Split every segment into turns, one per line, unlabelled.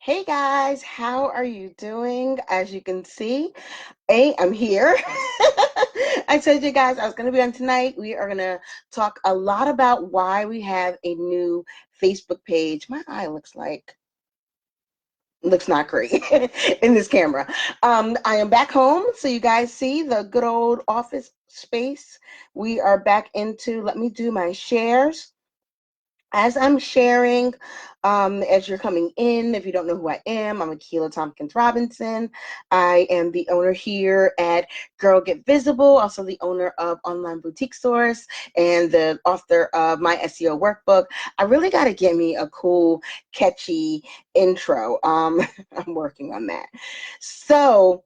Hey guys, how are you doing? As you can see, I'm here. I told you guys I was going to be on tonight. We are going to talk a lot about why we have a new Facebook page. My eye looks not great in this camera. I am back home, so you guys see the good old office space. We are back into, let me do my shares. As I'm sharing, as you're coming in, if you don't know who I am, I'm Akila Thompkins-Robinson. I am the owner here at Girl Get Visible, also the owner of Online Boutique Source and the author of my SEO workbook. I really got to get me a cool, catchy intro. I'm working on that. So,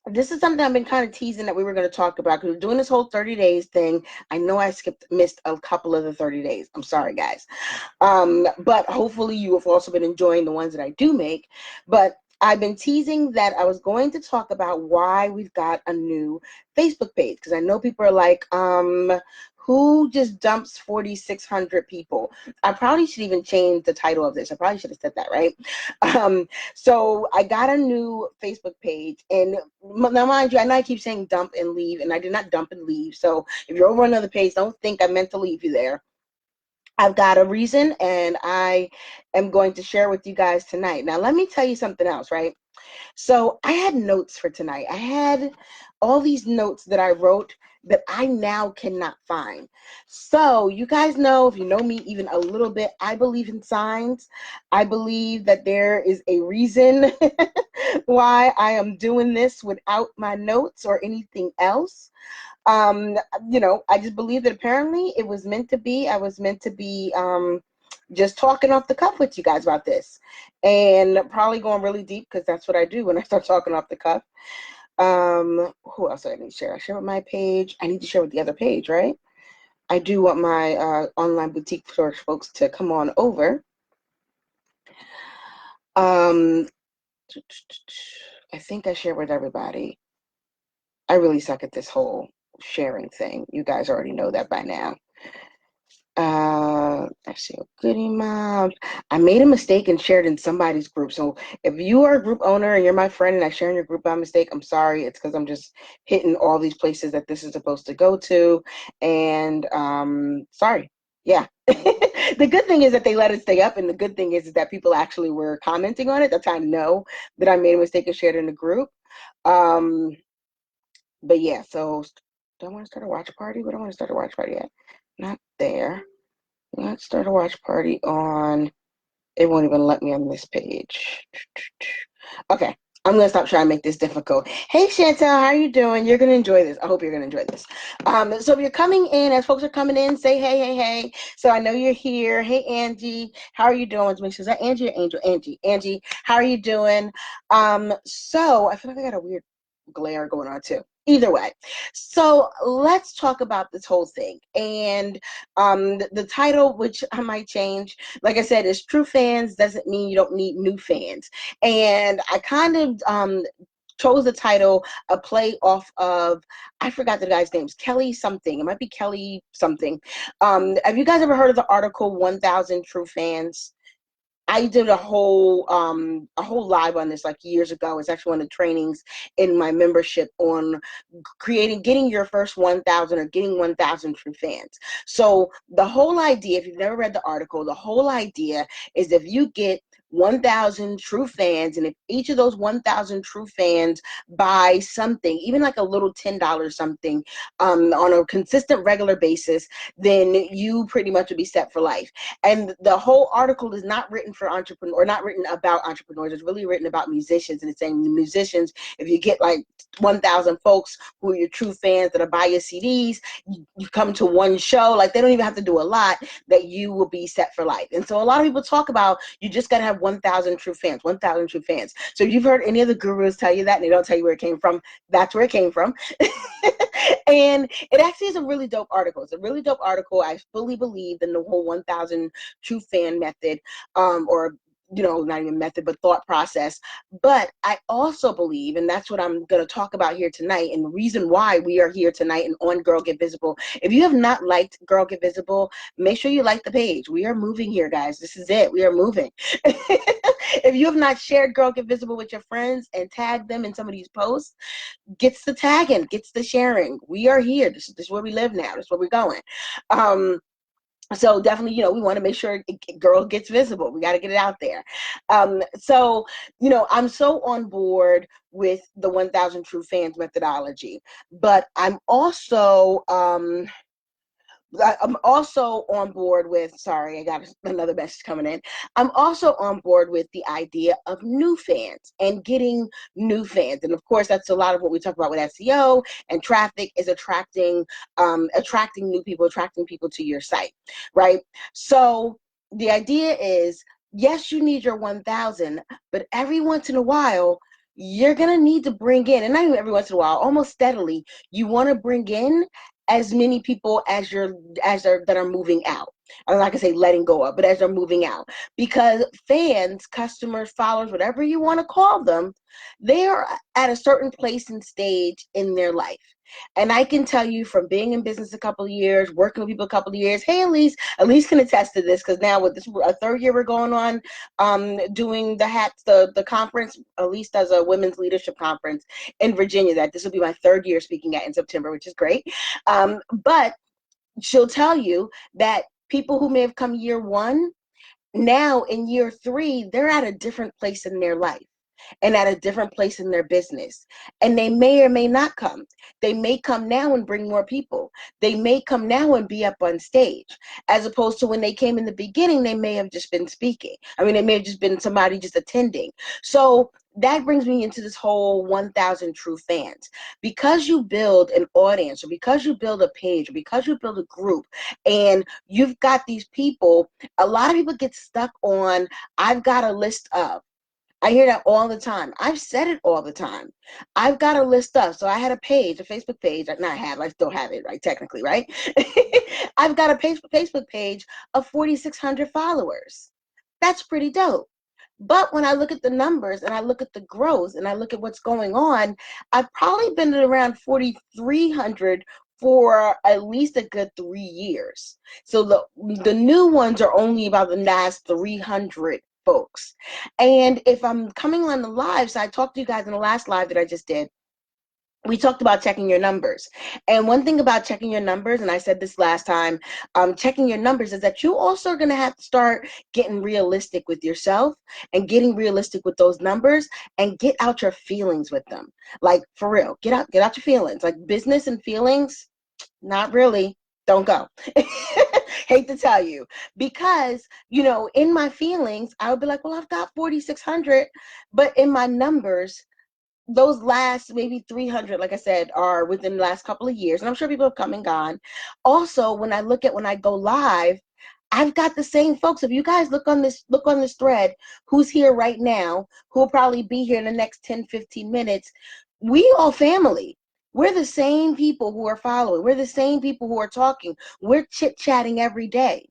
this is something I've been kind of teasing that we were going to talk about because we're doing this whole 30 days thing. I know I missed a couple of the 30 days. I'm sorry, guys. But hopefully you have also been enjoying the ones that I do make. But I've been teasing that I was going to talk about why we've got a new Facebook page because I know people are like, who just dumps 4,600 people? I probably should even change the title of this. I probably should have said that, right? So I got a new Facebook page, and now mind you, I know I keep saying dump and leave, and I did not dump and leave. So if you're over on another page, don't think I meant to leave you there. I've got a reason, and I am going to share with you guys tonight. Now, let me tell you something else, right? So I had notes for tonight. I had all these notes that I wrote that I now cannot find. So you guys know, if you know me even a little bit, I believe in signs. I believe that there is a reason why I am doing this without my notes or anything else. Um, I just believe that apparently it was meant to be. I was meant to be just talking off the cuff with you guys about this, and probably going really deep because that's what I do when I start talking off the cuff. Who else do I need to share? I share with my page. I need to share with the other page, right? I do want my online boutique source folks to come on over. Um, I think I share with everybody. I really suck at this whole sharing thing. You guys already know that by now. I see a goodie mob. I made a mistake and shared in somebody's group. So if you are a group owner and you're my friend and I share in your group by mistake, I'm sorry. It's because I'm just hitting all these places that this is supposed to go to. And sorry. Yeah. The good thing is that they let it stay up, and the good thing is that people actually were commenting on it. That's how I know that I made a mistake and shared in the group. Um, but yeah, so do I want to start a watch party? We don't want to start a watch party yet. Not there. Let's start a watch party on, it won't even let me on this page. Okay, I'm going to stop trying to make this difficult. Hey, Chantel, how are you doing? You're going to enjoy this. I hope you're going to enjoy this. So if you're coming in, as folks are coming in, say hey, hey, hey. So I know you're here. Hey, Angie, how are you doing? Make sure, is that Angie or Angel? Angie, how are you doing? So I feel like I got a weird glare going on too. Either way, so let's talk about this whole thing. And the title, which I might change, like I said, is True Fans Doesn't Mean You Don't Need New Fans. And I kind of chose the title a play off of, I forgot the guy's name, Kelly something. It might be Kelly something. Have you guys ever heard of the article 1,000 True Fans? I did a whole live on this like years ago. It's actually one of the trainings in my membership on getting your first 1,000 or getting 1,000 true fans. So the whole idea, if you've never read the article, the whole idea is if you get 1,000 true fans, and if each of those 1,000 true fans buy something, even like a little $10 something, on a consistent, regular basis, then you pretty much would be set for life. And the whole article is not written for entrepreneurs, or not written about entrepreneurs. It's really written about musicians, and it's saying musicians, if you get like 1,000 folks who are your true fans that are buy your CDs, you come to one show, like they don't even have to do a lot, that you will be set for life. And so a lot of people talk about you just got to have 1,000 true fans, 1,000 true fans. So if you've heard any of the gurus tell you that and they don't tell you where it came from, that's where it came from. And it actually is a really dope article. It's a really dope article. I fully believe in the whole 1,000 true fan method, or not even method, but thought process. But I also believe, and that's what I'm going to talk about here tonight, and the reason why we are here tonight and on Girl Get Visible. If you have not liked Girl Get Visible, make sure you like the page. We are moving here, guys. This is it. We are moving. If you have not shared Girl Get Visible with your friends and tagged them in some of these posts, gets the tagging, gets the sharing. We are here. This is where we live now. This is where we're going. So definitely, we want to make sure Girl Gets Visible. We got to get it out there. So, I'm so on board with the 1,000 True Fans methodology, but I'm also on board with, sorry, I got another message coming in. I'm also on board with the idea of new fans and getting new fans. And of course, that's a lot of what we talk about with SEO and traffic is attracting new people, attracting people to your site, right? So the idea is, yes, you need your 1,000, but every once in a while, you're going to need to bring in, and not even every once in a while, almost steadily, you want to bring in as many people as that are moving out. I'm not gonna say letting go of, but as they're moving out. Because fans, customers, followers, whatever you want to call them, they are at a certain place and stage in their life. And I can tell you from being in business a couple of years, working with people a couple of years, hey, Elise can attest to this, because now with this a third year we're going on doing the conference. Elise does a women's leadership conference in Virginia that this will be my third year speaking at in September, which is great. But she'll tell you that people who may have come year one, now in year three, they're at a different place in their life and at a different place in their business. And they may or may not come. They may come now and bring more people. They may come now and be up on stage, as opposed to when they came in the beginning, they may have just been speaking. I mean, they may have just been somebody just attending. So that brings me into this whole 1,000 true fans. Because you build an audience, or because you build a page, or because you build a group, and you've got these people, a lot of people get stuck on, I've got a list of. I hear that all the time. I've said it all the time. I've got a list of. So I had a page, a Facebook page. I still have it, right? Technically, right? I've got a Facebook page of 4,600 followers. That's pretty dope. But when I look at the numbers and I look at the growth and I look at what's going on, I've probably been at around 4,300 for at least a good 3 years. So the new ones are only about the last 300 folks. And if I'm coming on the live, so I talked to you guys in the last live that I just did, we talked about checking your numbers. And one thing about checking your numbers, and I said this last time, checking your numbers is that you also are going to have to start getting realistic with yourself and getting realistic with those numbers and get out your feelings with them. Like, for real, get out your feelings. Like, business and feelings, not really. Don't go. Hate to tell you, because, in my feelings, I would be like, well, I've got 4,600, but in my numbers, those last maybe 300, like I said, are within the last couple of years. And I'm sure people have come and gone. Also, when I go live, I've got the same folks. If you guys look on this thread, who's here right now, who will probably be here in the next 10, 15 minutes, we all family. We're the same people who are following. We're the same people who are talking. We're chit-chatting every day.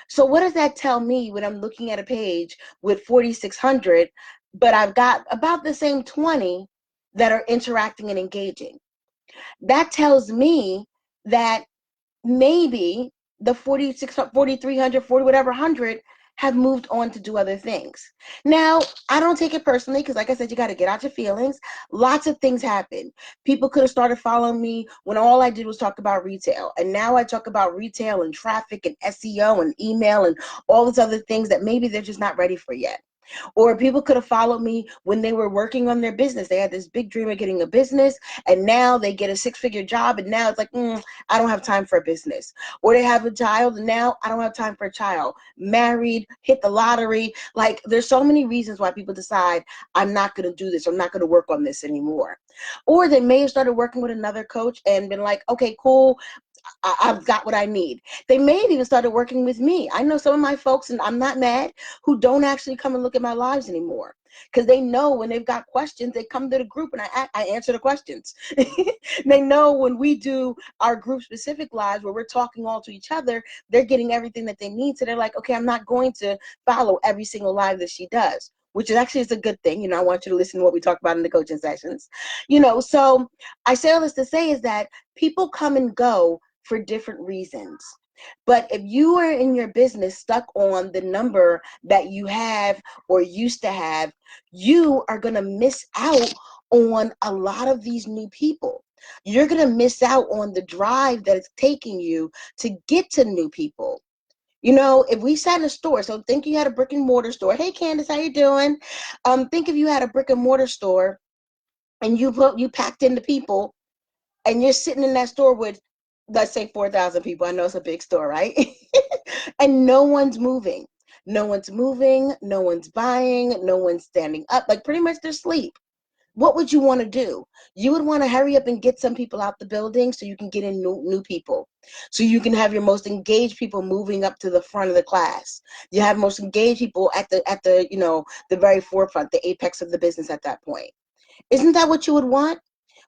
So what does that tell me when I'm looking at a page with 4,600, but I've got about the same 20 that are interacting and engaging? That tells me that maybe the 4,300, 40, whatever 100 have moved on to do other things. Now, I don't take it personally, because like I said, you got to get out your feelings. Lots of things happen. People could have started following me when all I did was talk about retail. And now I talk about retail and traffic and SEO and email and all those other things that maybe they're just not ready for yet. Or people could have followed me when they were working on their business. They had this big dream of getting a business, and now they get a 6-figure job, and now it's like, I don't have time for a business. Or they have a child, and now I don't have time for a child. Married, hit the lottery. Like, there's so many reasons why people decide, I'm not going to do this. I'm not going to work on this anymore. Or they may have started working with another coach and been like, okay, cool, I've got what I need. They may have even started working with me. I know some of my folks, and I'm not mad, who don't actually come and look at my lives anymore, because they know when they've got questions, they come to the group and I answer the questions. They know when we do our group specific lives where we're talking all to each other, they're getting everything that they need. So they're like, okay, I'm not going to follow every single live that she does, which is actually is a good thing. I want you to listen to what we talk about in the coaching sessions. So I say all this to say is that people come and go for different reasons. But if you are in your business stuck on the number that you have or used to have, you are going to miss out on a lot of these new people. You're going to miss out on the drive that it's taking you to get to new people. You know, if we sat in a store, so think you had a brick and mortar store. Hey, Candace, how you doing? Think if you had a brick and mortar store and you packed in the people, and you're sitting in that store with, let's say, 4,000 people. I know it's a big store, right? And no one's moving. No one's moving. No one's buying. No one's standing up. Like pretty much they're asleep. What would you want to do? You would want to hurry up and get some people out the building so you can get in new people. So you can have your most engaged people moving up to the front of the class. You have most engaged people at the the very forefront, the apex of the business at that point. Isn't that what you would want?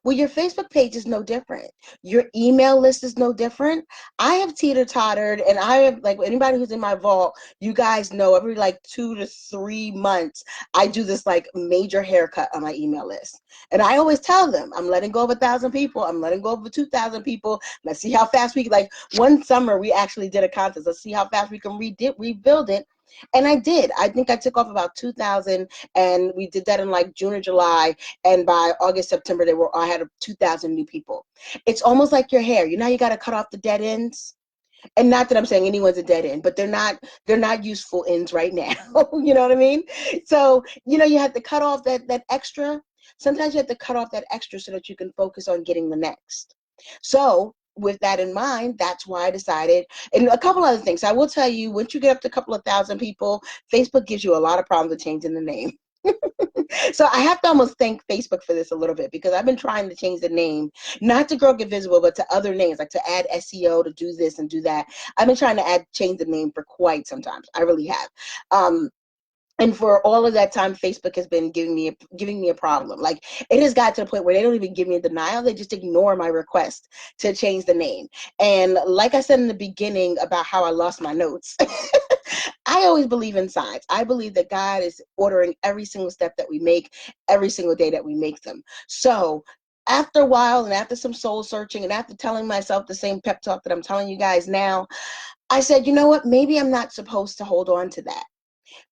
Well, your Facebook page is no different. Your email list is no different. I have teeter-tottered, and I have, like, anybody who's in my vault, you guys know every like 2 to 3 months, I do this like major haircut on my email list. And I always tell them, I'm letting go of 1,000 people. I'm letting go of 2,000 people. Let's see how fast we can, like one summer we actually did a contest. Let's see how fast we can rebuild it. And I did. I think I took off about 2,000, and we did that in like June or July. And by August, September, I had 2,000 new people. It's almost like your hair. You know, you got to cut off the dead ends. And not that I'm saying anyone's a dead end, but they're not useful ends right now. You know what I mean? So, you have to cut off that extra. Sometimes you have to cut off that extra so that you can focus on getting the next. So with that in mind, that's why I decided, and a couple other things. I will tell you, once you get up to a couple of thousand people, Facebook gives you a lot of problems with changing the name. So I have to almost thank Facebook for this a little bit, because I've been trying to change the name, not to Girl Get Visible, but to other names, like to add SEO, to do this and do that. I've been trying to change the name for quite some time. I really have. And for all of that time, Facebook has been giving me a problem. Like, it has got to the point where they don't even give me a denial. They just ignore my request to change the name. And like I said in the beginning about how I lost my notes, I always believe in signs. I believe that God is ordering every single step that we make, every single day that we make them. So after a while, and after some soul searching, and after telling myself the same pep talk that I'm telling you guys now, I said, you know what? Maybe I'm not supposed to hold on to that.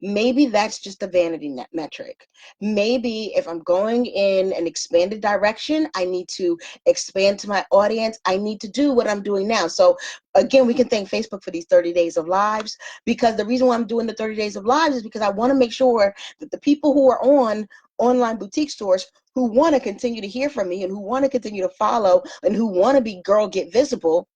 Maybe that's just a vanity metric. Maybe if I'm going in an expanded direction, I need to expand to my audience. I need to do what I'm doing now. So again, we can thank Facebook for these 30 days of lives, because the reason why I'm doing the 30 days of lives is because I want to make sure that the people who are on online boutique stores, who want to continue to hear from me and who want to continue to follow and who want to be Girl Get Visible,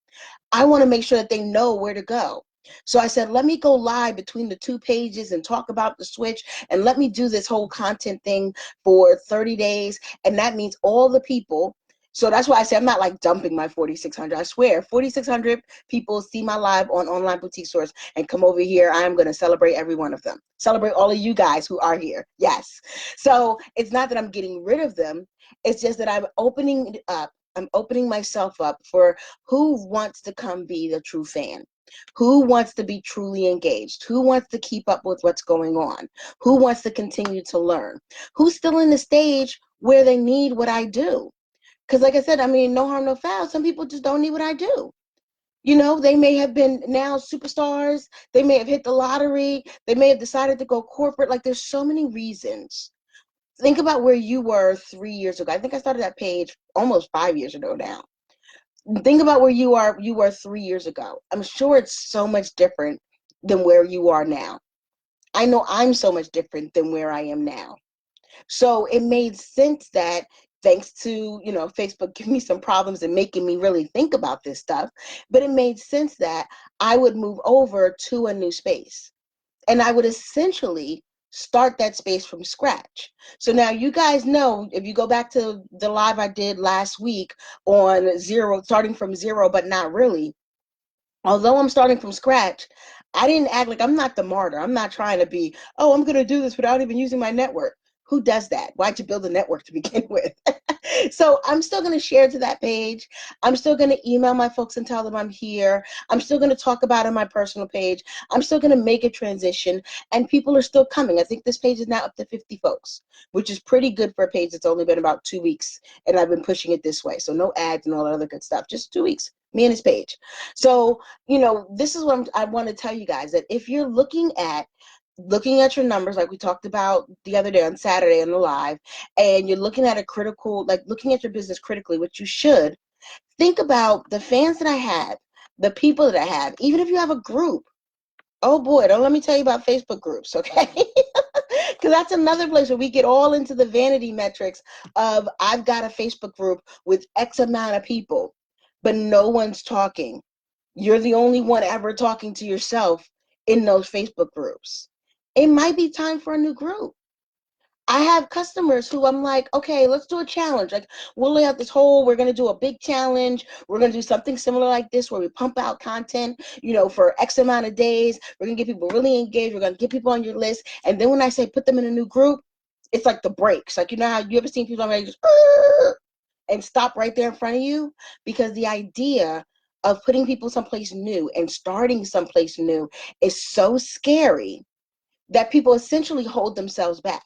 I want to make sure that they know where to go. So I said, let me go live between the two pages and talk about the switch, and let me do this whole content thing for 30 days. And that means all the people. So that's why I say I'm not like dumping my 4,600. I swear, 4,600 people see my live on online boutique stores and come over here. I am going to celebrate every one of them. Celebrate all of you guys who are here. Yes. So it's not that I'm getting rid of them. It's just that I'm opening it up. I'm opening myself up for who wants to come be the true fan, who wants to be truly engaged, who wants to keep up with what's going on, who wants to continue to learn, who's still in the stage where they need what I do. Because like I said, I mean, no harm, no foul. Some people just don't need what I do. You know, they may have been now superstars. They may have hit the lottery. They may have decided to go corporate. Like, there's so many reasons. Think about where you were 3 years ago. I think I started that page almost 5 years ago now. Think about where you were 3 years ago. I'm sure it's so much different than where you are now. I know I'm so much different than where I am now. So it made sense that, thanks to, Facebook giving me some problems and making me really think about this stuff, but it made sense that I would move over to a new space. And I would essentially start that space from scratch. So now you guys know, if you go back to the live I did last week on zero, starting from zero, but not really. Although I'm starting from scratch, I didn't act like, I'm not the martyr. I'm not trying to be, oh, I'm going to do this without even using my network. Who does that? Why'd you build a network to begin with? So I'm still going to share to that page. I'm still going to email my folks and tell them I'm here. I'm still going to talk about it on my personal page. I'm still going to make a transition, and people are still coming. I think this page is now up to 50 folks, which is pretty good for a page that's only been about 2 weeks, and I've been pushing it this way. So no ads and all that other good stuff, just 2 weeks. Me and his page. So, this is what I want to tell you guys, that if you're looking at your numbers, like we talked about the other day on Saturday on the live, and you're looking at looking at your business critically, which you should, think about the fans that I have, the people that I have, even if you have a group. Oh boy, don't let me tell you about Facebook groups, okay? Because that's another place where we get all into the vanity metrics of, I've got a Facebook group with X amount of people, but no one's talking. You're the only one ever talking to yourself in those Facebook groups. It might be time for a new group. I have customers who I'm like, okay, let's do a challenge. Like, we'll lay out we're going to do a big challenge. We're going to do something similar like this where we pump out content, for X amount of days. We're going to get people really engaged. We're going to get people on your list. And then when I say put them in a new group, it's like the brakes. Like, how you ever seen people already just and stop right there in front of you? Because the idea of putting people someplace new and starting someplace new is so scary that people essentially hold themselves back.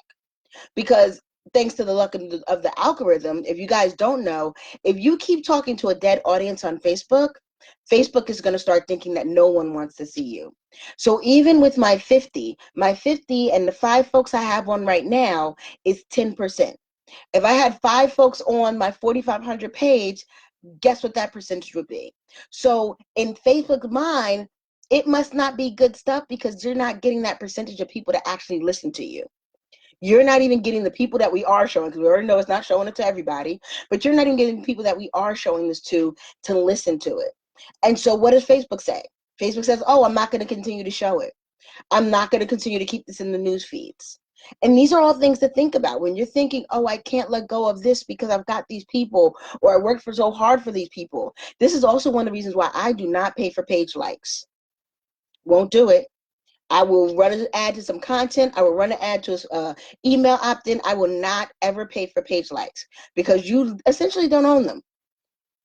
Because thanks to the luck of the algorithm, if you guys don't know, if you keep talking to a dead audience on Facebook, Facebook is going to start thinking that no one wants to see you. So even with my 50 and the 5 folks I have on right now is 10%. If I had 5 folks on my 4,500 page, guess what that percentage would be? So in Facebook mind, it must not be good stuff, because you're not getting that percentage of people to actually listen to you. You're not even getting the people that we are showing, because we already know it's not showing it to everybody, but you're not even getting the people that we are showing this to listen to it. And so what does Facebook say? Facebook says, oh, I'm not going to continue to show it. I'm not going to continue to keep this in the news feeds. And these are all things to think about when you're thinking, oh, I can't let go of this because I've got these people, or I worked for so hard for these people. This is also one of the reasons why I do not pay for page likes. Won't do it. I will run an ad to some content. I will run an ad to email opt-in. I will not ever pay for page likes, because you essentially don't own them.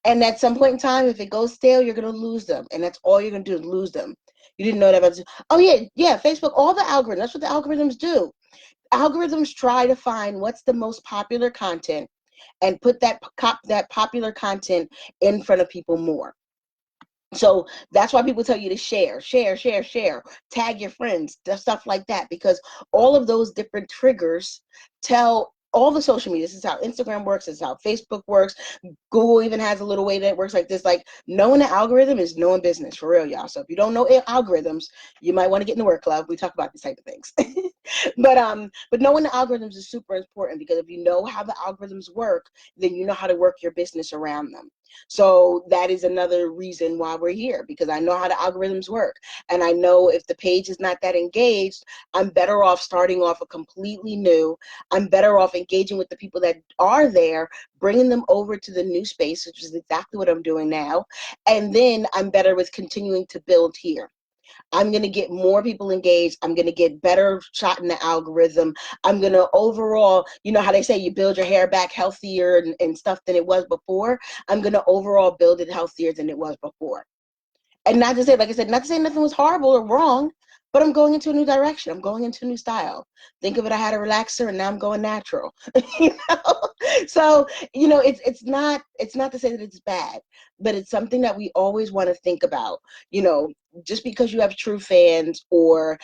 And at some point in time, if it goes stale, you're going to lose them. And that's all you're going to do is lose them. You didn't know that about. Oh, yeah, Facebook, all the algorithms. That's what the algorithms do. Algorithms try to find what's the most popular content and put that popular content in front of people more. So that's why people tell you to share, tag your friends, stuff like that, because all of those different triggers tell all the social media. This is how Instagram works. This is how Facebook works. Google even has a little way that it works like this. Like, knowing the algorithm is knowing business, for real, y'all. So if you don't know algorithms, you might want to get in the work club. We talk about these type of things. But knowing the algorithms is super important, because if you know how the algorithms work, then you know how to work your business around them. So that is another reason why we're here, because I know how the algorithms work. And I know if the page is not that engaged, I'm better off starting off a completely new. I'm better off engaging with the people that are there, bringing them over to the new space, which is exactly what I'm doing now. And then I'm better with continuing to build here. I'm going to get more people engaged. I'm going to get better shot in the algorithm. I'm going to overall, you know how they say you build your hair back healthier and stuff than it was before. I'm going to overall build it healthier than it was before. And not to say, like I said, not to say nothing was horrible or wrong, but I'm going into a new direction. I'm going into a new style. Think of it, I had a relaxer and now I'm going natural. you know? So, it's not to say that it's bad, but it's something that we always want to think about. Just because you have true fans, or,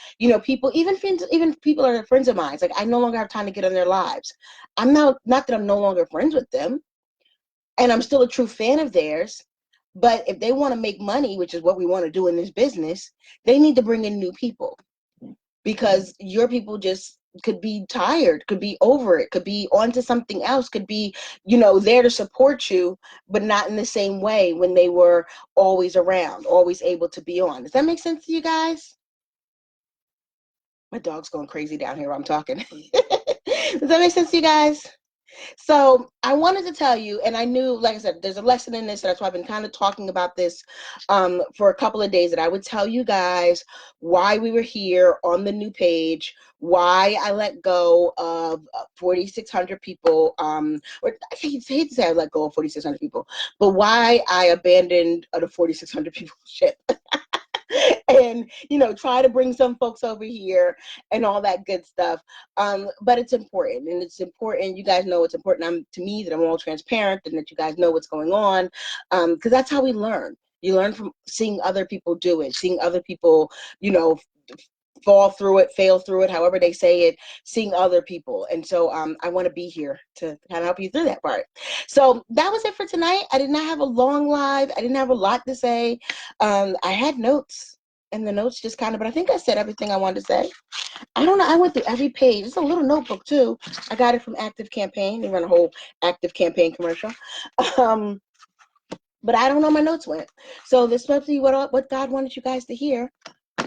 people, even people are friends of mine. It's like, I no longer have time to get on their lives. I'm not that I'm no longer friends with them, and I'm still a true fan of theirs. But if they want to make money, which is what we want to do in this business, they need to bring in new people, because your people just could be tired, could be over it, could be onto something else, could be, there to support you, but not in the same way when they were always around, always able to be on. Does that make sense to you guys? My dog's going crazy down here while I'm talking. Does that make sense to you guys? So I wanted to tell you, and I knew, like I said, there's a lesson in this. That's why I've been kind of talking about this for a couple of days, that I would tell you guys why we were here on the new page, why I let go of 4,600 people, or I hate to say I let go of 4,600 people, but why I abandoned the 4,600 people ship. And try to bring some folks over here and all that good stuff. But it's important, and it's important, you guys know it's important to me that I'm all transparent and that you guys know what's going on, because that's how we learn. You learn from seeing other people do it, seeing other people, you know, fall through it, fail through it, however they say it, seeing other people. And so I want to be here to kind of help you through that part. So that was it for tonight. I did not have a long live. I didn't have a lot to say. I had notes, and the notes just kind of, but I think I said everything I wanted to say. I don't know. I went through every page. It's a little notebook too. I got it from Active Campaign. They run a whole Active Campaign commercial. But I don't know, my notes went. So this must be what God wanted you guys to hear,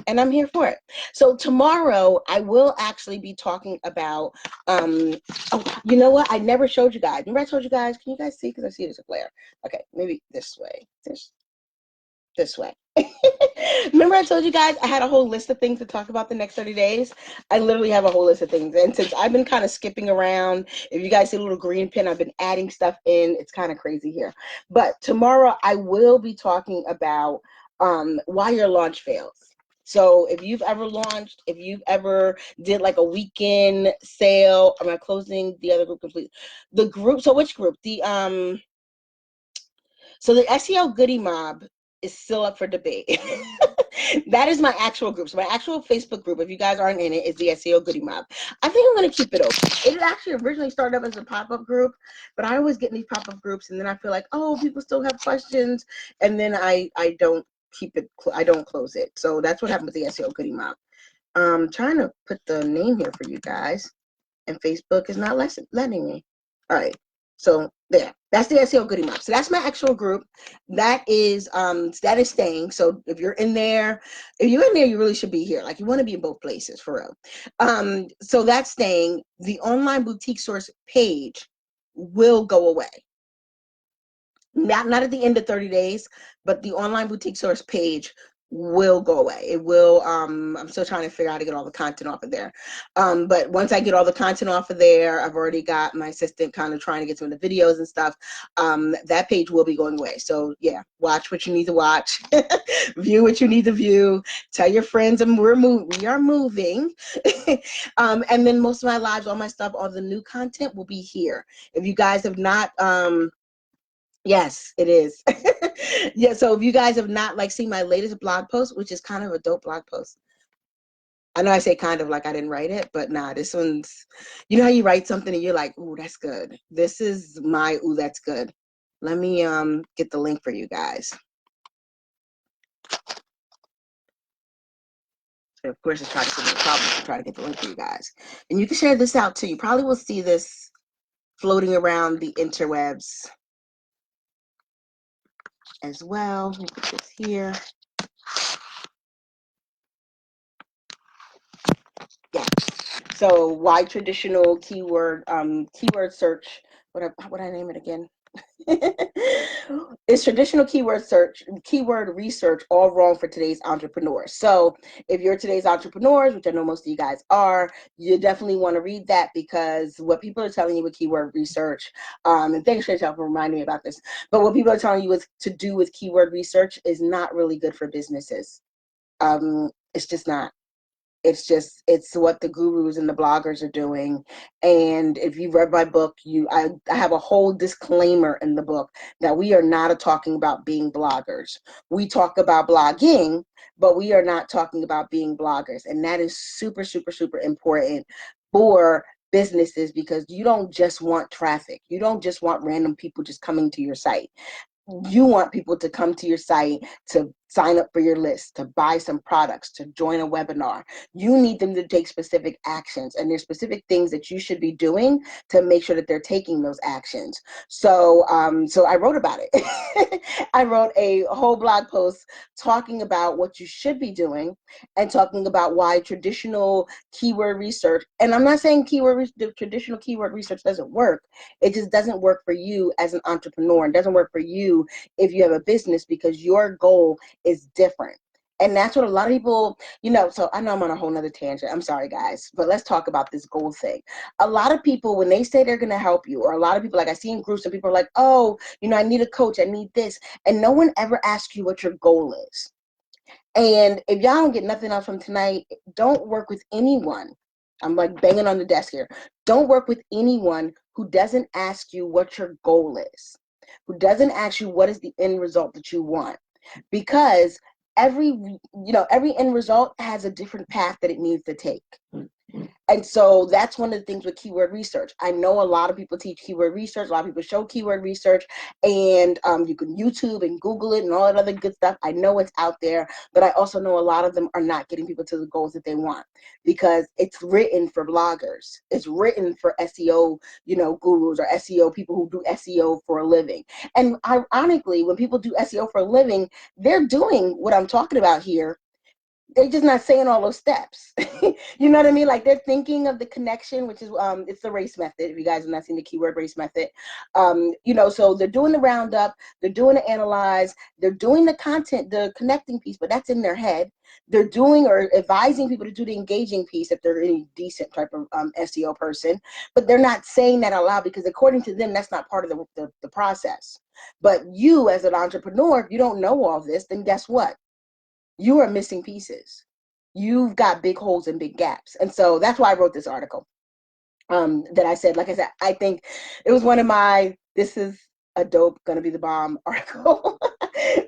and I'm here for it. So tomorrow I will actually be talking about, oh, you know what? I never showed you guys. Remember I told you guys, can you guys see? Because I see there's a glare. Okay, maybe this way. This way. Remember I told you guys I had a whole list of things to talk about the next 30 days? I literally have a whole list of things. And since I've been kind of skipping around, if you guys see a little green pin, I've been adding stuff in. It's kind of crazy here. But tomorrow I will be talking about why your launch fails. So if you've ever launched, if you've ever did like a weekend sale, am I closing the other group completely? The group, so which group? So the SEO Goodie Mob is still up for debate. That is my actual group. So my actual Facebook group, if you guys aren't in it, is the SEO Goodie Mob. I think I'm going to keep it open. It actually originally started up as a pop-up group, but I always get in these pop-up groups, and then I feel like, oh, people still have questions, and then I don't keep it. I don't close it. So that's what happened with the SEO Goodie Mob. I'm trying to put the name here for you guys, and Facebook is not letting me. All right. So there, that's the SEO Goodie Mob. So that's my actual group. That is staying. So if you're in there, you really should be here. Like, you want to be in both places for real. So that's staying. The online boutique source page will go away. Not at the end of 30 days, but the online boutique source page will go away. It will, I'm still trying to figure out how to get all the content off of there. But once I get all the content off of there, I've already got my assistant kind of trying to get some of the videos and stuff. That page will be going away. So yeah, watch what you need to watch, view what you need to view, tell your friends, and we are moving. And then most of my lives, all my stuff, all the new content will be here. If you guys have not, yes, it is. Yeah, so if you guys have not seen my latest blog post, which is kind of a dope blog post. I know I say kind of like I didn't write it, but nah, this one's, you know how you write something and you're like, ooh, that's good. This is my, ooh, that's good. Let me get the link for you guys. So of course, it's trying to give me a problem to try to get the link for you guys. And you can share this out too. You probably will see this floating around the interwebs as well. Let me put this here. Yeah. So why traditional keyword search? What I name it again? Is traditional keyword research all wrong for today's entrepreneurs? So if you're today's entrepreneurs, which I know most of you guys are, you definitely want to read that, because what people are telling you with keyword research, and thanks Chantel for reminding me about this, but what people are telling you to do with keyword research is not really good for businesses. It's just not. It's what the gurus and the bloggers are doing. And if you've read my book, I have a whole disclaimer in the book that we are not talking about being bloggers. We talk about blogging, but we are not talking about being bloggers. And that is super, super, super important for businesses, because you don't just want traffic. You don't just want random people just coming to your site. You want people to come to your site, to sign up for your list, to buy some products, to join a webinar. You need them to take specific actions, and there's specific things that you should be doing to make sure that they're taking those actions. So I wrote about it. I wrote a whole blog post talking about what you should be doing, and talking about why traditional keyword research, and I'm not saying traditional keyword research doesn't work. It just doesn't work for you as an entrepreneur. It doesn't work for you if you have a business, because your goal is different. And that's what a lot of people, so I know I'm on a whole nother tangent. I'm sorry, guys, but let's talk about this goal thing. A lot of people, when they say they're going to help you, or a lot of people, like I see in groups, and people are like, oh, I need a coach, I need this. And no one ever asks you what your goal is. And if y'all don't get nothing else from tonight, don't work with anyone. I'm like banging on the desk here. Don't work with anyone who doesn't ask you what your goal is, who doesn't ask you what is the end result that you want. because every end result has a different path that it needs to take. And so that's one of the things with keyword research. I know a lot of people teach keyword research. A lot of people show keyword research, and you can YouTube and Google it and all that other good stuff. I know it's out there, but I also know a lot of them are not getting people to the goals that they want because it's written for bloggers. It's written for SEO, gurus or SEO people who do SEO for a living. And ironically, when people do SEO for a living, they're doing what I'm talking about here. They're just not saying all those steps. You know what I mean? Like they're thinking of the connection, which is it's the race method. If you guys have not seen the keyword race method, so they're doing the roundup, they're doing the analyze, they're doing the content, the connecting piece, but that's in their head. They're doing or advising people to do the engaging piece if they're any decent type of SEO person, but they're not saying that out loud because according to them, that's not part of the process. But you as an entrepreneur, if you don't know all this, then guess what? You are missing pieces. You've got big holes and big gaps. And so that's why I wrote this article that I said, like I said, I think it was one of my, this is a dope, gonna be the bomb article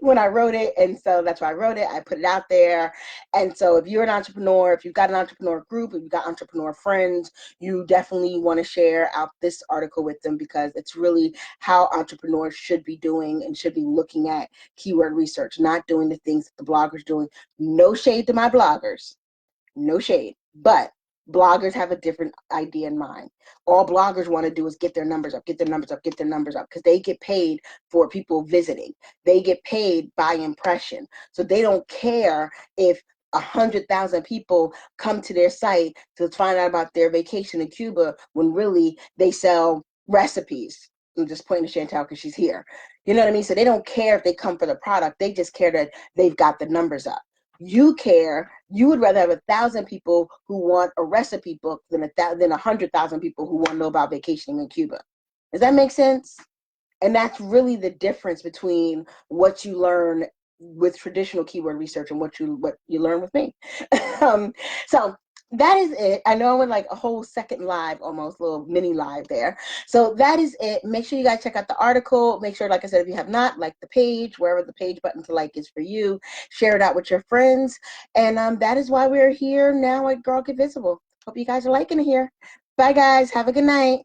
when I wrote it. And so that's why I wrote it. I put it out there. And so if you're an entrepreneur, if you've got an entrepreneur group, if you've got entrepreneur friends, you definitely want to share out this article with them because it's really how entrepreneurs should be doing and should be looking at keyword research, not doing the things that the bloggers doing. No shade to my bloggers, no shade, but bloggers have a different idea in mind. All bloggers want to do is get their numbers up, get their numbers up, get their numbers up, because they get paid for people visiting. They get paid by impression. So they don't care if 100,000 people come to their site to find out about their vacation in Cuba when really they sell recipes. I'm just pointing to Chantal because she's here. You know what I mean? So they don't care if they come for the product. They just care that they've got the numbers up. You care. You would rather have 1,000 people who want a recipe book than 100,000 people who want to know about vacationing in Cuba. Does that make sense? And that's really the difference between what you learn with traditional keyword research and what you learn with me. So that is it. I know I went like a whole second live, almost little mini live there. So that is it. Make sure you guys check out the article. Make sure, like I said, if you have not, like the page, wherever the page button to like is for you. Share it out with your friends. And that is why we're here now at Girl Get Visible. Hope you guys are liking it here. Bye, guys. Have a good night.